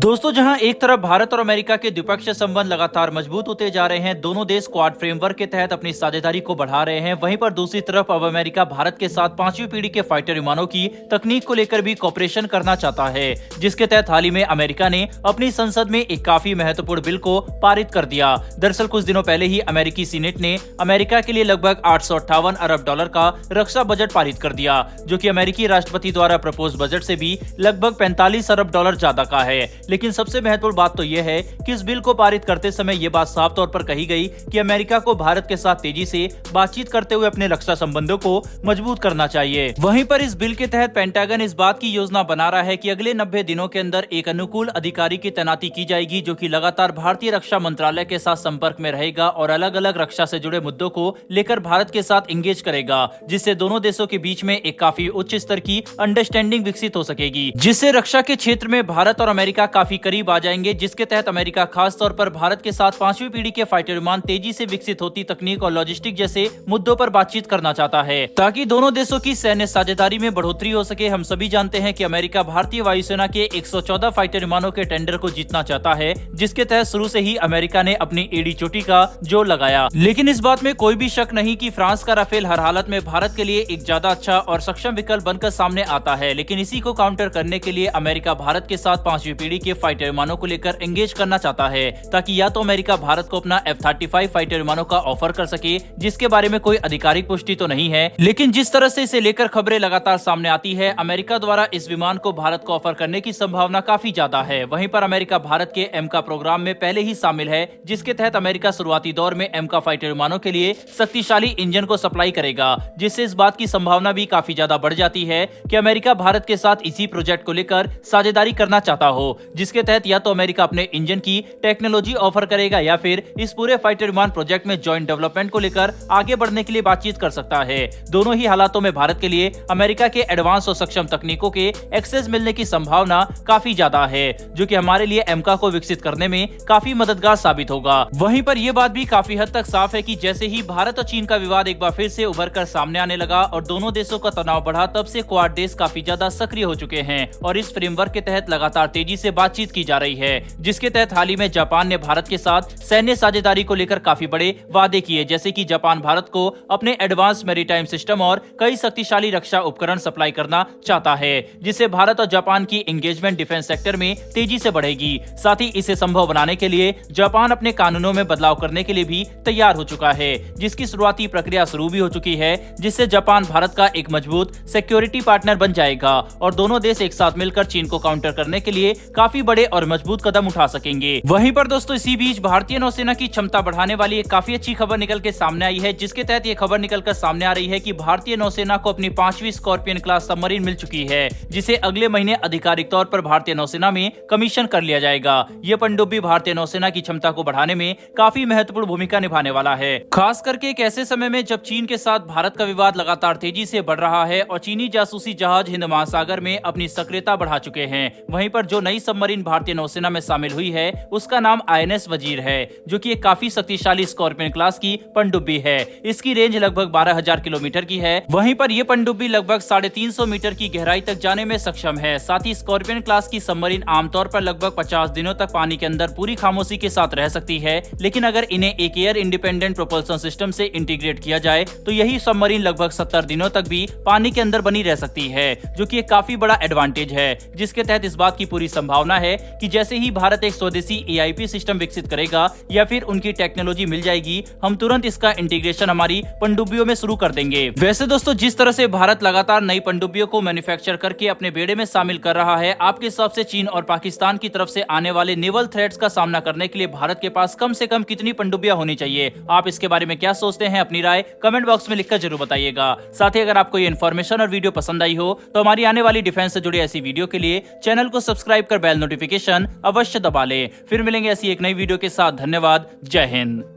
दोस्तों, जहां एक तरफ भारत और अमेरिका के द्विपक्षीय संबंध लगातार मजबूत होते जा रहे हैं, दोनों देश क्वाड फ्रेमवर्क के तहत अपनी साझेदारी को बढ़ा रहे हैं। वहीं पर दूसरी तरफ अब अमेरिका भारत के साथ 5वीं पीढ़ी के फाइटर विमानों की तकनीक को लेकर भी कॉपरेशन करना चाहता है, जिसके तहत हाल ही में अमेरिका ने अपनी संसद में एक काफी महत्वपूर्ण बिल को पारित कर दिया। दरअसल कुछ दिनों पहले ही अमेरिकी सीनेट ने अमेरिका के लिए लगभग 858 अरब डॉलर का रक्षा बजट पारित कर दिया, जो कि अमेरिकी राष्ट्रपति द्वारा प्रपोज बजट से भी लगभग 45 अरब डॉलर ज्यादा का है। लेकिन सबसे महत्वपूर्ण बात तो यह है कि इस बिल को पारित करते समय यह बात साफ तौर पर कही गई कि अमेरिका को भारत के साथ तेजी से बातचीत करते हुए अपने रक्षा संबंधों को मजबूत करना चाहिए। वहीं पर इस बिल के तहत पेंटागन इस बात की योजना बना रहा है कि अगले 90 दिनों के अंदर एक अनुकूल अधिकारी की तैनाती की जाएगी, जो कि लगातार भारतीय रक्षा मंत्रालय के साथ संपर्क में रहेगा और अलग अलग रक्षा से जुड़े मुद्दों को लेकर भारत के साथ इंगेज करेगा, जिससे दोनों देशों के बीच में एक काफी उच्च स्तर की अंडरस्टैंडिंग विकसित हो सकेगी, जिससे रक्षा के क्षेत्र में भारत और अमेरिका काफी करीब आ जाएंगे। जिसके तहत अमेरिका खास तौर पर भारत के साथ 5वीं पीढ़ी के फाइटर विमान, तेजी से विकसित होती तकनीक और लॉजिस्टिक जैसे मुद्दों पर बातचीत करना चाहता है, ताकि दोनों देशों की सैन्य साझेदारी में बढ़ोतरी हो सके। हम सभी जानते हैं कि अमेरिका भारतीय वायुसेना के 114 फाइटर विमानों के टेंडर को जीतना चाहता है, जिसके तहत शुरू से ही अमेरिका ने अपनी एड़ी चोटी का जोर लगाया। लेकिन इस बात में कोई भी शक नहीं कि फ्रांस का राफेल हर हालत में भारत के लिए एक ज्यादा अच्छा और सक्षम विकल्प बनकर सामने आता है। लेकिन इसी को काउंटर करने के लिए अमेरिका भारत के साथ 5वीं पीढ़ी के फाइटर विमानों को लेकर एंगेज करना चाहता है, ताकि या तो अमेरिका भारत को अपना F-35 फाइटर विमानों का ऑफर कर सके, जिसके बारे में कोई आधिकारिक पुष्टि तो नहीं है, लेकिन जिस तरह से इसे लेकर खबरें लगातार सामने आती है, अमेरिका द्वारा इस विमान को भारत को ऑफर करने की संभावना काफी ज्यादा है। वहीं पर अमेरिका भारत के एमका प्रोग्राम में पहले ही शामिल है, जिसके तहत अमेरिका शुरुआती दौर में एमका फाइटर विमानों के लिए शक्तिशाली इंजन को सप्लाई करेगा, जिससे इस बात की संभावना भी काफी ज्यादा बढ़ जाती है कि अमेरिका भारत के साथ इसी प्रोजेक्ट को लेकर साझेदारी करना चाहता हो, जिसके तहत या तो अमेरिका अपने इंजन की टेक्नोलॉजी ऑफर करेगा या फिर इस पूरे फाइटर विमान प्रोजेक्ट में जॉइंट डेवलपमेंट को लेकर आगे बढ़ने के लिए बातचीत कर सकता है। दोनों ही हालातों में भारत के लिए अमेरिका के एडवांस और सक्षम तकनीकों के एक्सेस मिलने की संभावना काफी ज्यादा है, जो कि हमारे लिए एमका को विकसित करने में काफी मददगार साबित होगा। वहीं पर यह बात भी काफी हद तक साफ है कि जैसे ही भारत और चीन का विवाद एक बार फिर से उभर कर सामने आने लगा और दोनों देशों का तनाव बढ़ा, तब से क्वाड देश काफी ज्यादा सक्रिय हो चुके हैं और इस फ्रेमवर्क के तहत लगातार तेजी से बातचीत की जा रही है, जिसके तहत हाल ही में जापान ने भारत के साथ सैन्य साझेदारी को लेकर काफी बड़े वादे किए, जैसे कि जापान भारत को अपने एडवांस मैरीटाइम सिस्टम और कई शक्तिशाली रक्षा उपकरण सप्लाई करना चाहता है, जिससे भारत और जापान की एंगेजमेंट डिफेंस सेक्टर में तेजी से बढ़ेगी। साथ ही इसे संभव बनाने के लिए जापान अपने कानूनों में बदलाव करने के लिए भी तैयार हो चुका है, जिसकी शुरुआती प्रक्रिया शुरू भी हो चुकी है, जिससे जापान भारत का एक मजबूत सिक्योरिटी पार्टनर बन जाएगा और दोनों देश एक साथ मिलकर चीन को काउंटर करने के लिए काफी बड़े और मजबूत कदम उठा सकेंगे। वहीं पर दोस्तों, इसी बीच भारतीय नौसेना की क्षमता बढ़ाने वाली एक काफी अच्छी खबर निकल के सामने आई है, जिसके तहत ये खबर निकलकर सामने आ रही है कि भारतीय नौसेना को अपनी 5वीं स्कॉर्पियन क्लास सबमरीन मिल चुकी है, जिसे अगले महीने आधिकारिक तौर पर भारतीय नौसेना में कमीशन कर लिया जाएगा। ये पनडुब्बी भारतीय नौसेना की क्षमता को बढ़ाने में काफी महत्वपूर्ण भूमिका निभाने वाला है, खास करके एक ऐसे समय में जब चीन के साथ भारत का विवाद लगातार तेजी से बढ़ रहा है और चीनी जासूसी जहाज हिंद महासागर में अपनी सक्रियता बढ़ा चुके हैं। वहीं पर जो नई सबमरीन भारतीय नौसेना में शामिल हुई है, उसका नाम INS वजीर है, जो कि एक काफी शक्तिशाली स्कॉर्पियन क्लास की पनडुब्बी है। इसकी रेंज लगभग 12,000 किलोमीटर की है। वहीं पर यह पनडुब्बी लगभग 350 मीटर की गहराई तक जाने में सक्षम है। साथ ही स्कॉर्पियन क्लास की सबमरीन आमतौर पर लगभग 50 दिनों तक पानी के अंदर पूरी खामोशी के साथ रह सकती है, लेकिन अगर इन्हें एक एयर इंडिपेंडेंट प्रोपल्सन सिस्टम से इंटीग्रेट किया जाए तो यही सबमरीन लगभग 70 दिनों तक भी पानी के अंदर बनी रह सकती है, जो कि एक काफी बड़ा एडवांटेज है, जिसके तहत इस बात की पूरी संभावना है कि जैसे ही भारत एक स्वदेशी AIP सिस्टम विकसित करेगा या फिर उनकी टेक्नोलॉजी मिल जाएगी, हम तुरंत इसका इंटीग्रेशन हमारी पनडुब्बियों में शुरू कर देंगे। वैसे दोस्तों, जिस तरह से भारत लगातार नई पनडुब्बियों को मैन्युफैक्चर करके अपने बेड़े में शामिल कर रहा है, आपके हिसाब से चीन और पाकिस्तान की तरफ से आने वाले नेवल थ्रेट्स का सामना करने के लिए भारत के पास कम से कम कितनी पनडुब्बियां होनी चाहिए? आप इसके बारे में क्या सोचते हैं? अपनी राय कमेंट बॉक्स में लिखकर जरूर बताइएगा। साथ ही अगर आपको ये इन्फॉर्मेशन और वीडियो पसंद आई हो तो हमारी आने वाली डिफेंस से जुड़ी ऐसी वीडियो के लिए चैनल को सब्सक्राइब कर बेल नोटिफिकेशन अवश्य दबा लें। फिर मिलेंगे ऐसी एक नई वीडियो के साथ। धन्यवाद। जय हिंद।